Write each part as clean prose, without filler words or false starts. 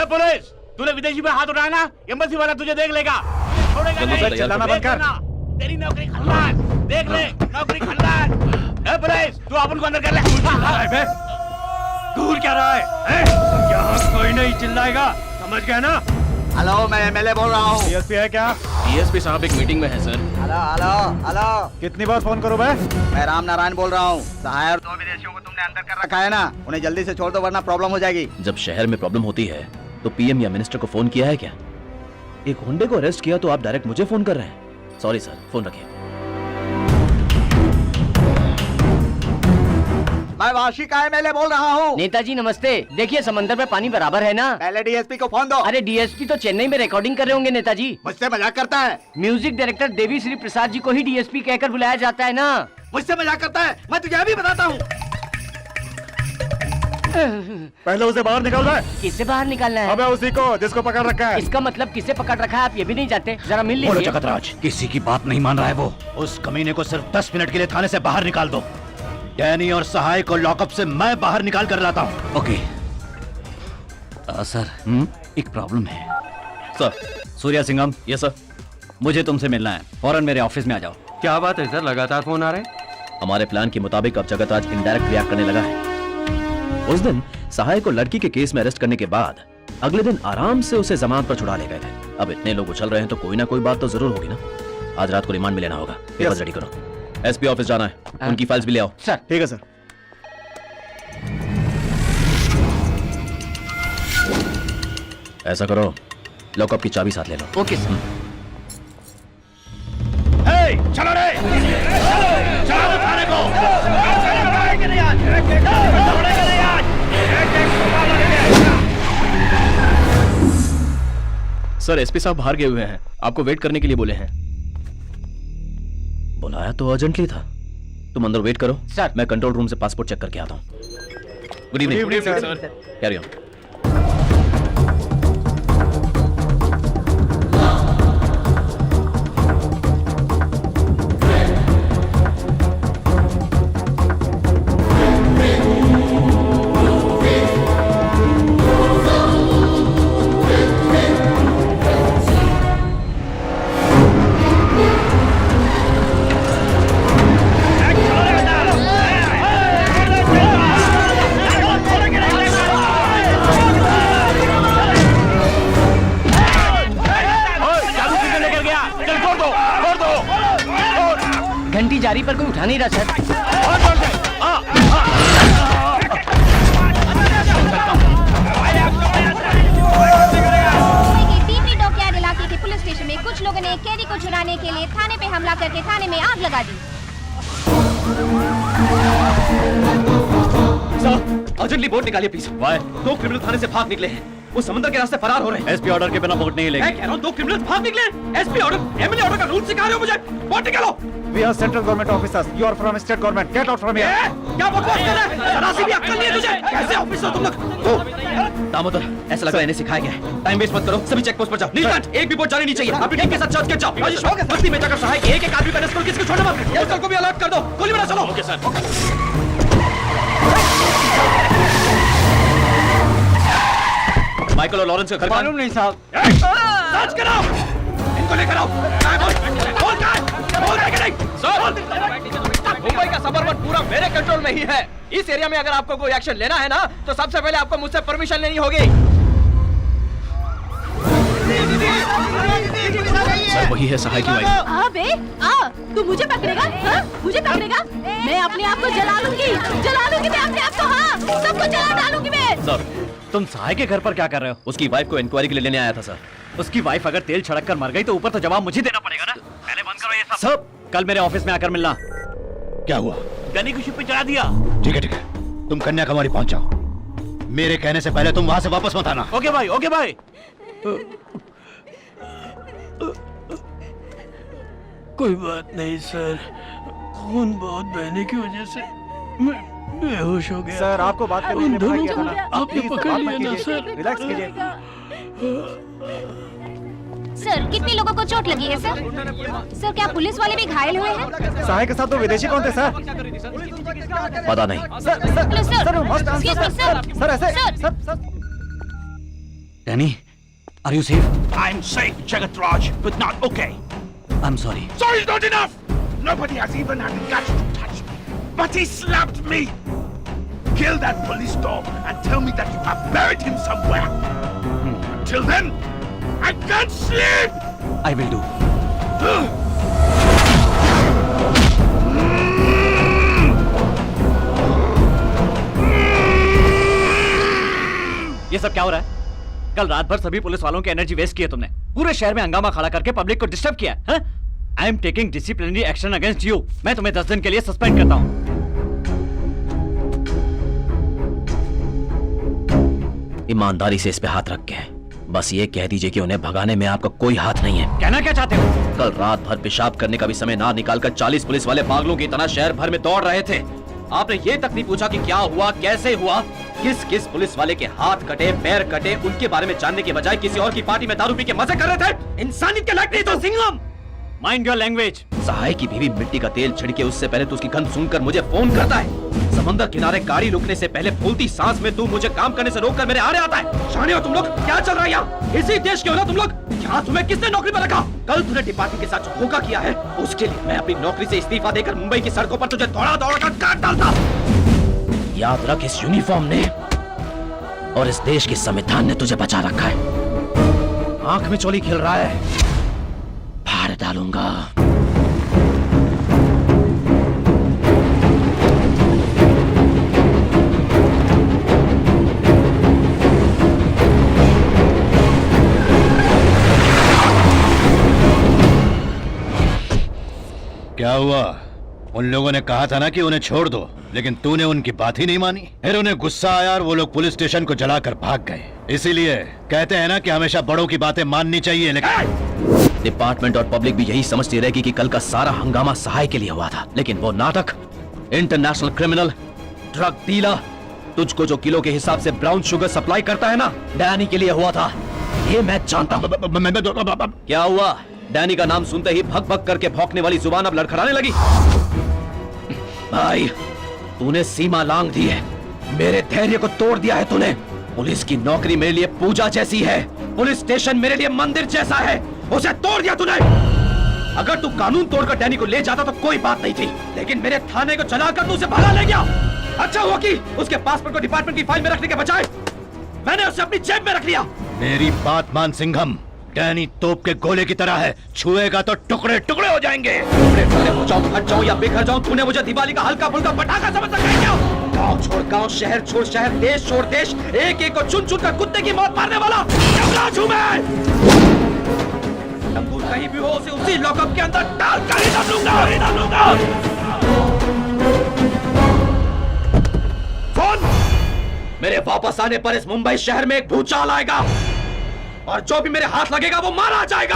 Police, तूने विदेशी पे हाथ उठाया ना, एम्बेसी वाला तुझे देख लेगा, छोड़ेगा नहीं। चलाना बंद कर। तेरी नौकरी खल्लास, देख ले, नौकरी खल्लास। ए पुलिस, तू अपन को अंदर कर ले। दूर क्या रहा है? यहाँ कोई नहीं चिल्लाएगा, समझ गया ना? हेलो, मैं एमएलए बोल रहा हूँ। डीएसपी है क्या? डीएसपी साहब एक मीटिंग में है सर। हेलो हेलो हेलो, कितनी बार फोन करूँ मैं? मैं राम नारायण बोल रहा हूँ। सहाय और 2 विदेशियों को तुमने अंदर कर रखा है ना, उन्हें जल्दी से छोड़ दो वरना प्रॉब्लम हो जाएगी। जब शहर में प्रॉब्लम होती है तो पीएम या मिनिस्टर को फोन किया है क्या? एक हुंडे को अरेस्ट किया तो आप डायरेक्ट मुझे फोन कर रहे हैं? सॉरी सर, फोन रखिए। मैं वाशी का एमएलए बोल रहा हूँ। नेताजी नमस्ते। देखिए समंदर में पानी बराबर है ना। पहले डीएसपी को फोन दो। अरे डीएसपी तो चेन्नई में रिकॉर्डिंग कर रहे होंगे नेताजी। मुझसे मजाक करता है? म्यूजिक डायरेक्टर देवी श्री प्रसाद जी को ही डीएसपी कहकर बुलाया जाता है ना। मुझसे मजाक करता है? मैं तुझे अभी बताता हूँ। पहले उसे बाहर निकाल रहा है। किससे बाहर निकालना है? अबे उसी को जिसको पकड़ रखा है। इसका मतलब किसे पकड़ रखा है आप ये भी नहीं जानते? जरा मिल बोलो लीजिए। जगतराज, किसी की बात नहीं मान रहा है वो। उस कमीने को सिर्फ 10 मिनट के लिए थाने से बाहर निकाल दो। डैनी और सहाय को लॉकअप से मैं बाहर निकाल कर लाता हूँ। ओके सर, एक प्रॉब्लम है। Sir. Surya Singham. Yes sir. मुझे तुमसे मिलना है, फौरन मेरे ऑफिस में आ जाओ। क्या बात है सर, लगातार फोन आ रहे हैं? हमारे प्लान के मुताबिक अब जगतराज इनडायरेक्ट रिएक्ट करने लगा है। उस दिन सहाय को लड़की के केस में अरेस्ट करने के बाद अगले दिन आराम से उसे जमानत पर छुड़ा ले गए थे। अब इतने लोग उछल रहे हैं तो कोई ना कोई बात तो जरूर होगी ना। आज रात को रिमांड में लेना होगा। पेपर्स रेडी करो। एसपी ऑफिस जाना है, उनकी फाइल्स भी ले आओ। सर। ठीक है सर। ऐसा करो, लॉकअप की चाबी साथ ले लो। Okay sir. चलो रे, चलो थाने को। सर एसपी साहब बाहर गए हुए हैं, आपको वेट करने के लिए बोले हैं। बुलाया तो अर्जेंटली था। तुम अंदर वेट करो सर। मैं कंट्रोल रूम से पासपोर्ट चेक करके आता हूँ। Good evening sir. Carry on. घंटी जारी पर कोई उठा नहीं रहा सर। डीपी डॉकयार्ड इलाके के पुलिस स्टेशन में कुछ लोगों ने कैदी को चुराने के लिए थाने पे हमला करके थाने में आग लगा दी। अर्जेंटली बोट निकालिए प्लीज। वाई? 2 क्रिमिनल थाने से भाग निकले हैं, वो समुद्र के रास्ते फरार हो रहे हैं। एसपी ऑर्डर के बिना बोट नहीं लेंगे। मैं कह रहा हूँ 2 क्रिमिनल भाग निकले। एसपी ऑर्डर, एमएलए ऑर्डर का रूल सिखा रहे हो मुझे। बोट निकालो। We are central government officers. You are from state government. Get out from here. क्या बकवास कर रहा है? जरा सी भी अक्ल नहीं है तुझे? कैसे ऑफिसर तुम लोग? दामोदर, ऐसा लग रहा है इन्हें सिखाया गया है। टाइम वेस्ट मत करो, सभी चेक पोस्ट पर जाओ। नीलकंठ, एक भी बोट जानी नहीं चाहिए। अपनी टीम के साथ चर्च के जाओ। बस्ती में जाकर सहाय के एक आदमी का रेस्क्यू, किसी को छोड़ना मत। होटल को भी अलर्ट कर दो। गोली मारो, चलो। Okay sir. माइकल और लॉरेंस का घर मालूम नहीं साहब। सर्च कराओ, इनको लेकर आओ। बोल कि नहीं? मुंबई का सबअर्बन पूरा मेरे कंट्रोल में ही है। इस एरिया में अगर आपको कोई एक्शन लेना है ना तो सबसे पहले आपको मुझसे परमिशन लेनी होगी। सर वही है सहाय की वाइफ। अबे आ, तू मुझे पकड़ेगा? हाँ? मुझे पकड़ेगा? मैं अपने आप को जला लूंगी मैं अपने आप को। हाँ, सबको जला डालूंगी मैं। सर तुम सहाय के घर पर क्या कर रहे हो? उसकी वाइफ को इंक्वायरी के लिए लेने आया था सर। उसकी वाइफ अगर तेल छिड़क कर मर गई तो ऊपर तो जवाब मुझे देना पड़ेगा ना। पहले बंद करो ये सब। कल मेरे ऑफिस में आकर मिलना। क्या हुआ? गनी को शिप पे चढ़ा दिया। ठीक है, तुम कन्याकुमारी पहुंच जाओ। मेरे कहने से पहले तुम वहां से वापस मत आना। ओके भाई, ओके भाई। कोई बात नहीं सर, खून बहुत बहने की वजह से मैं बेहोश हो गया। सर आपको बात करने के लिए मना किया था ना। आपने प्लीज, पकड़ बात लिया मत ना कीजिए। सर। रिलैक्स कीजिए। सर कितने लोगों को चोट लगी है सर? सर क्या पुलिस वाले भी घायल हुए हैं? सहाय के साथ तो विदेशी कौन थे सर? पता नहीं। Sir sir, sir must answer excuse me, sir. Sir ऐसे sir. Sir Danny, are you safe? I'm safe, Jagat Raj, but not okay. I'm sorry. Sorry's not enough! Nobody has even had the guts to touch me. But he slapped me! Kill that police dog and tell me that you have buried him somewhere. Until then, I can't sleep! I will do. ये सब क्या हो रहा है? कल रात भर सभी पुलिस वालों की एनर्जी वेस्ट की है तुमने। पूरे शहर में हंगामा खड़ा करके पब्लिक को डिस्टर्ब किया है। I am taking disciplinary action against you. मैं तुम्हें 10 दिन के लिए सस्पेंड करता हूं। ईमानदारी से इस पे हाथ रख के बस ये कह दीजिए कि उन्हें भगाने में आपका कोई हाथ नहीं है। कहना क्या चाहते हो? कल रात भर पेशाब करने का भी समय ना निकालकर 40 पुलिस वाले पागलों की तरह शहर भर में दौड़ रहे थे। आपने ये तक नहीं पूछा कि क्या हुआ, कैसे हुआ, किस किस पुलिस वाले के हाथ कटे, पैर कटे, उनके बारे में जानने के बजाय किसी और की पार्टी में दारू पी के मजे कर रहे थे। इंसानियत के लायक नहीं तो Singham. Mind your language. Sahay की बीवी मिट्टी का तेल छिड़के उससे पहले तो उसकी गंध सुनकर मुझे फोन करता है। समंदर किनारे गाड़ी रुकने से पहले फूलती सांस में तू मुझे काम करने से रोककर मेरे आड़े आता है। शाने हो तुम लोग? क्या चल रहा है यहाँ? इसी देश के हो ना तुम लोग? यहाँ तुम्हें किसने नौकरी पर रखा? कल तूने डिपार्टमेंट के साथ जो धोखा किया है उसके लिए मैं अपनी नौकरी से इस्तीफा देकर मुंबई की सड़कों पर तुझे दौड़ा दौड़ा कर काट डालता। याद रख, इस यूनिफॉर्म ने और इस देश के संविधान ने तुझे बचा रखा है। आंख में चोली खिल रहा है, फाड़ डालूंगा। क्या हुआ? उन लोगों ने कहा था ना कि उन्हें छोड़ दो, लेकिन तूने उनकी बात ही नहीं मानी। फिर उन्हें गुस्सा आया और वो लोग पुलिस स्टेशन को जलाकर भाग गए। इसीलिए कहते हैं ना कि हमेशा बड़ों की बातें माननी चाहिए। लेकिन डिपार्टमेंट और पब्लिक भी यही समझती रहेगी कि कल का सारा हंगामा सहाय के लिए हुआ था, लेकिन वो नाटक इंटरनेशनल क्रिमिनल, ड्रग डीलर, तुझको जो किलो के हिसाब से ब्राउन शुगर सप्लाई करता है ना, डैनी के लिए हुआ था। ये मैं जानता हूं। क्या हुआ? डैनी का नाम सुनते ही भग भग करके भौंकने वाली जुबान अब लड़खड़ाने लगी। भाई, तूने सीमा लांघ दी है, मेरे धैर्य को तोड़ दिया है तूने। पुलिस की नौकरी मेरे लिए पूजा जैसी है, पुलिस स्टेशन मेरे लिए मंदिर जैसा है, उसे तोड़ दिया तूने। अगर तू कानून तोड़कर डैनी को ले जाता तो कोई बात नहीं थी, लेकिन मेरे थाने को जलाकर तू उसे भगा ले गया। अच्छा हुआ कि उसके पासपोर्ट को डिपार्टमेंट की फाइल में रखने के बजाय मैंने उसे अपनी जेब में रख लिया। मेरी बात मान सिंघम, डैनी तोप के गोले की तरह है, छुएगा तो टुकड़े टुकड़े हो जाएंगे। टुकड़े टुकड़े हो जाऊं, फट जाऊं या बिखर जाऊं, तूने मुझे दिवाली का हल्का फुल्का पटाखा समझ रखा है क्या? गांव छोड़ गांव, शहर छोड़ शहर, देश छोड़ देश, एक एक को चुन चुन कर कुत्ते की मौत मारने वाला यमराज हूं मैं। जब तू कहीं भी हो उसे उसी लॉकअप के अंदर डाल कर ही डालूंगा। फोन! मेरे वापस आने पर इस मुंबई शहर में एक भूचाल आएगा और जो भी मेरे हाथ लगेगा वो मारा जाएगा।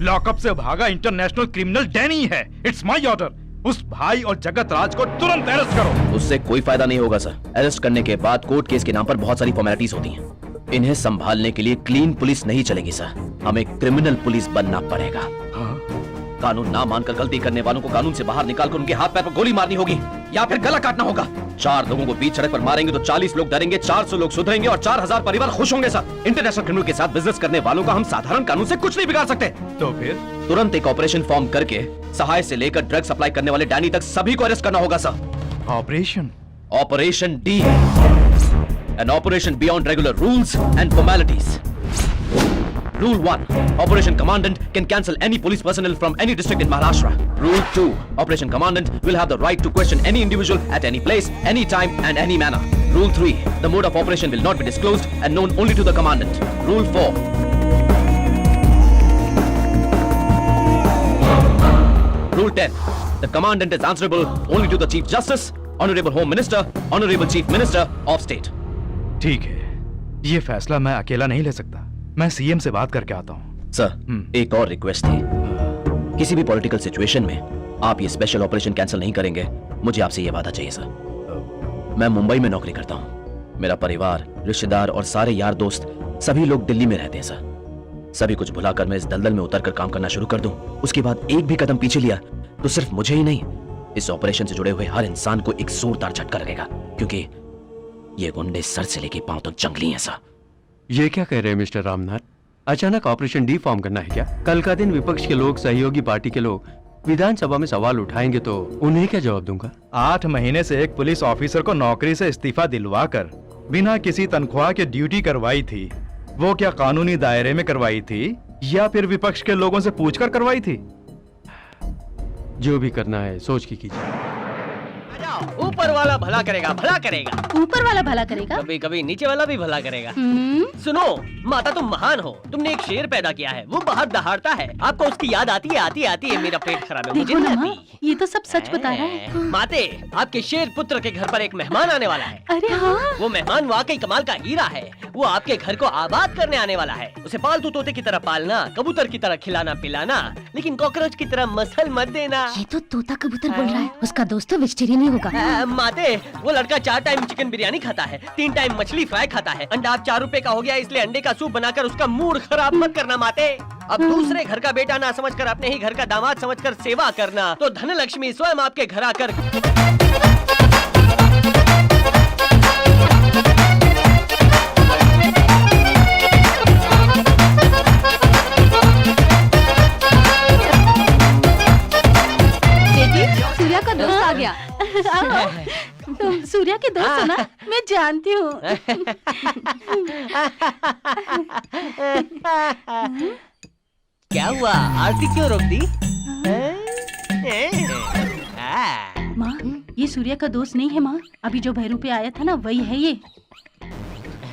लॉकअप से भागा इंटरनेशनल क्रिमिनल डैनी है। It's my order. उस भाई और जगत राज को तुरंत अरेस्ट करो। उससे कोई फायदा नहीं होगा सर। अरेस्ट करने के बाद कोर्ट केस के नाम पर बहुत सारी फॉर्मेलिटीज होती हैं। इन्हें संभालने के लिए क्लीन पुलिस नहीं चलेगी सर, हमें क्रिमिनल पुलिस बनना पड़ेगा। कानून ना मानकर गलती करने वालों को कानून से बाहर निकालकर उनके हाथ पैर पर गोली मारनी होगी या फिर गला काटना होगा। 4 लोगों को बीच सड़क पर मारेंगे तो 40 लोग डरेंगे, 400 लोग सुधरेंगे और 4000 परिवार खुश होंगे सर। इंटरनेशनल क्रिमिनल के साथ बिजनेस करने वालों का हम साधारण कानून से कुछ नहीं बिगाड़ सकते। तो फिर तुरंत एक ऑपरेशन फॉर्म करके सहाय से लेकर ड्रग सप्लाई करने वाले डैनी तक सभी को अरेस्ट करना होगा sir. Operation D, an operation beyond regular rules and formalities. Rule 1. Operation Commandant can cancel any police personnel from any district in Maharashtra. Rule 2. Operation Commandant will have the right to question any individual at any place, any time and any manner. Rule 3. The mode of operation will not be disclosed and known only to the Commandant. Rule 4. Rule 10. The Commandant is answerable only to the Chief Justice, Honorable Home Minister, Honorable Chief Minister of State. ठीक है, ये फैसला मैं अकेला नहीं ले सकता। मैं सीएम से बात करके आता हूँ। सर, एक और रिक्वेस्ट थी। किसी भी पॉलिटिकल सिचुएशन में आप ये स्पेशल ऑपरेशन कैंसिल नहीं करेंगे, मुझे आपसे ये वादा चाहिए सर। मैं मुंबई में नौकरी करता हूँ, मेरा परिवार, रिश्तेदार और सारे यार दोस्त सभी लोग दिल्ली में रहते हैं सर। सभी कुछ भुलाकर मैं इस दलदल में उतरकर काम करना शुरू कर दूं, उसके बाद एक भी कदम पीछे लिया तो सिर्फ मुझे ही नहीं, इस ऑपरेशन से जुड़े हुए हर इंसान को एक जोरदार झटका लगेगा, क्योंकि ये गुंडे सर से लेके पांव तक जंगली हैं सा। ये क्या कह रहे हैं मिस्टर रामनाथ? अचानक ऑपरेशन डी फॉर्म करना है क्या? कल का दिन विपक्ष के लोग, सहयोगी पार्टी के लोग विधानसभा में सवाल उठाएंगे तो उन्हें क्या जवाब दूंगा? 8 महीने से एक पुलिस ऑफिसर को नौकरी से इस्तीफा दिलवाकर बिना किसी तनख्वाह के ड्यूटी करवाई थी, वो क्या कानूनी दायरे में करवाई थी या फिर विपक्ष के लोगों से पूछकर करवाई थी? जो भी करना है सोच के कीजिए। ऊपर वाला भला करेगा, भला करेगा। ऊपर वाला भला करेगा। कभी कभी नीचे वाला भी भला करेगा। सुनो माता, तुम महान हो। तुमने एक शेर पैदा किया है, वो बाहर दहाड़ता है, आपको उसकी याद आती है, आती है। मेरा पेट खराब है, मुझे देखो ना नहीं माँ, आती। ये तो सब सच बता रहा है। माते, आपके शेर पुत्र के घर पर एक मेहमान आने वाला है। अरे हाँ, वो मेहमान वाकई कमाल का हीरा है। वो आपके घर को आबाद करने आने वाला है। उसे पालतू तोते की तरह पालना, कबूतर की तरह खिलाना पिलाना, लेकिन कॉकरोच की तरह मसल मत देना। ये तो तोता कबूतर बोल रहा है। उसका दोस्त तो वेजिटेरियन ही होगा। माते, वो लड़का 4 टाइम चिकन बिरयानी खाता है, 3 टाइम मछली फ्राई खाता है। अंडा अब 4 रुपए का हो गया, इसलिए अंडे का सूप बनाकर उसका मूड खराब मत करना माते। अब दूसरे घर का बेटा ना समझकर अपने ही घर का दामाद समझकर सेवा करना, तो धन लक्ष्मी स्वयं आपके घर आकर सूर्या का दोस्त आ गया। आओ, तुम सूर्या के दोस्त हो ना? मैं जानती हूँ। क्या हुआ? आरती क्यों रोक दी? माँ, ये सूर्या का दोस्त नहीं है माँ। अभी जो भैरू पे आया था ना, वही है ये।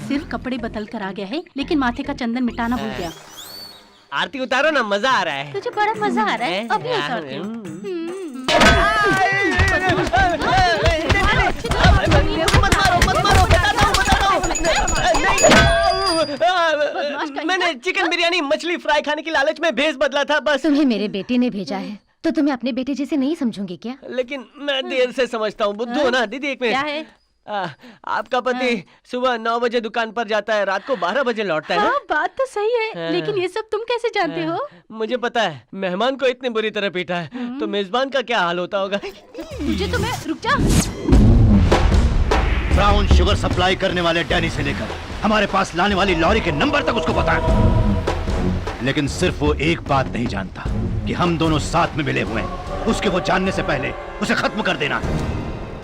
सिर्फ कपड़े बदल कर आ गया है, लेकिन माथे का चंदन मिटाना भूल गया। आरती उतारो ना, मजा आ रहा है। तुझे बड़ा मजा आ रहा है? अभी उतारती हूँ। मैंने चिकन बिरयानी मछली फ्राई खाने की लालच में भेस बदला था बस। तुम्हें मेरे बेटे ने भेजा है तो तुम्हें अपने बेटे जैसे नहीं समझूंगी क्या? लेकिन मैं देर से समझता हूँ। बुद्धू हो ना दीदी? एक क्या मिनट। है? आपका पति सुबह 9 बजे दुकान पर जाता है, रात को 12 बजे लौटता है ना? हाँ, बात तो सही है, लेकिन ये सब तुम कैसे जानते हो? मुझे पता है, मेहमान को इतनी बुरी तरह पीटा है तो मेजबान का क्या हाल होता होगा। तुझे तो मैं रुक जा। ब्राउन शुगर सप्लाई करने वाले डैनी से लेकर हमारे पास लाने वाली लॉरी के नंबर तक उसको पता है, लेकिन सिर्फ वो एक बात नहीं जानता कि हम दोनों साथ में मिले हुए हैं। उसके वो जानने से पहले उसे खत्म कर देना है।